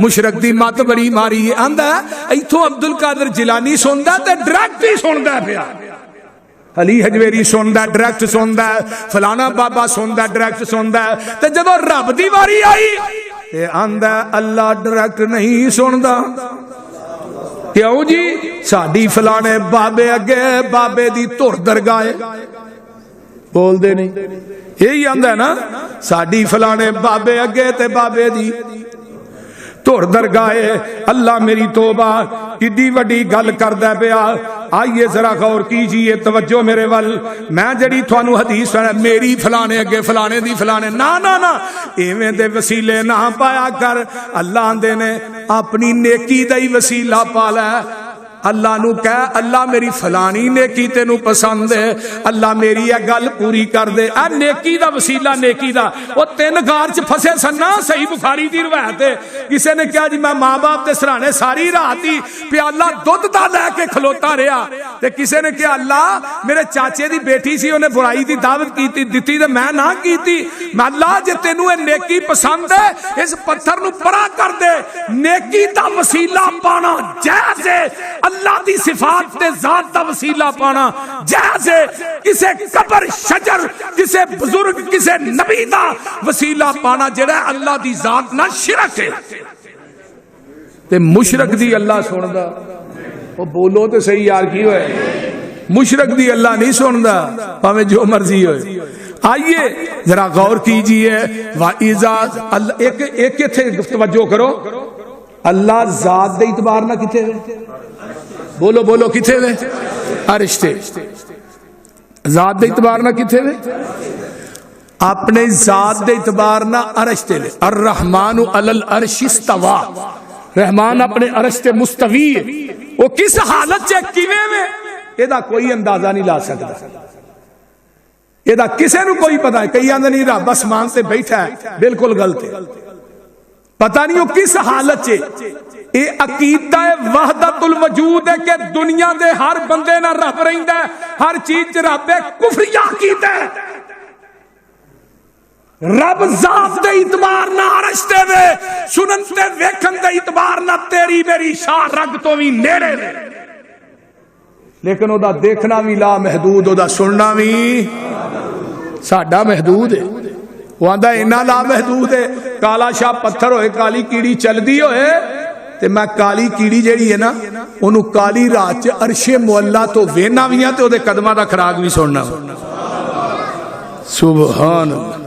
मुशरक दी मत बड़ी मारी आंदा इथों अब्दुल कादिर जिलानी सुनदा ते डायरेक्ट ही सुनदा पिया, अली हजवेरी सुनदा डायरेक्ट सुनदा, फलाना बाबा सुनदा डायरेक्ट सुनदा, ते जदों रब दी वारी आई ते आंदा अल्लाह डायरेक्ट नहीं सुनदा। क्यों जी? साडी फलाने बाबे अगे बाबे दी धुर दरगाह बोलते नहीं, यही आंदा ना, साडी फलाने बाबे अगे ते बाबे दी धुर दरगाहे। अल्लाह मेरी तौबा किड्डी वड्डी गल करदा पिया। आइए जरा गौर कीजिए, तवज्जो मेरे वल। मैं जड़ी थानू हदीस मेरी फलाने अगे फलाने दी फलाने, ना ना ना इवें दे वसीले ना पाया कर। अल्लाह आंदे ने अपनी नेकी दा ही वसीला पा लै। अल्लाह नू कह अल्लाह मेरी फलानी नेकी तेनू पसंद है, अल्लाह मेरी यह गल पूरी कर दे। आ नेकी दा वसीला, नेकी दा वो तीन गार च फसे सन्ना। सही बुखारी दी रवायत है, किसी ने कहा जी मैं माँ बाप के सराहने सारी रात ही प्याला दुध दा लैके खलोता रहा, ते किसी ने कहा अल्लाह मेरे चाचे दी बेटी सी, उन्हें बुराई दी दावत की दिती ते मैं ना की। मैं अल्लाह जे तेनू ये नेकी पसंद है इस पत्थर नू परा कर दे। नेकी दा वसीला पाना जायज़ है, अल्लाह दी सिफात ते जात दा वसीला पाना जायज़ है। किसे कब्र शजर किसे बुजुर्ग किसे नबी दा वसीला पाना जेड़ा अल्लाह दी जात ना शिरक है। ते मुशरक दी अल्लाह सुनदा। ओ बोलो तो सही यार, की होए? मुशरक दी अल्लाह नहीं सुनदा, भावे जो मर्जी होए। आइए जरा गौर कीजिए। वाइजाज अल्लाह एक एक इत्थे तवज्जो करो, अल्लाह जात दे इतबार ना किथे वे? बोलो बोलो किथे वे? अरिश्ते जात दे इतबार ना किथे वे? अपने जात दे इतबार ना अरिश्ते वे। अर रहमानु अलल अर्श इस्तवा, रहमान अपने अर्श ते मुस्तवी है। वो किस हालत च किवें वे एदा कोई अंदाजा नहीं ला सकता, एदा किसे नू कोई पता है। कई आंदे नहीं रब आसमान से बैठा है, बिल्कुल गलत है। पता नहीं वो किस हालत च। ये अकीदा वहदतुल वजूद है कि दुनिया दे हर बंदे ना रब रहिंदा है, हर चीज च रब है। कुफरिया अकीदा है। रब जात दे इतबार ना अरश ते वे, सुनन ते वेखन दे इतबार ना तेरी मेरी शाह रग तो भी नेड़े वे। लेकिन ओदा देखना भी ला महदूद, ओदा सुनना भी साडा महदूद है। वो आंदा इन्ना ला महदूद है, काला शाह पत्थर होए, काली कीड़ी चलदी होए, ते मैं काली कीड़ी जेड़ी है ना ओनू काली रात च अरशे मुअल्ला तो वेना भी हां ते ओदे कदमां दा खराग भी सुनना। सुभान अल्लाह।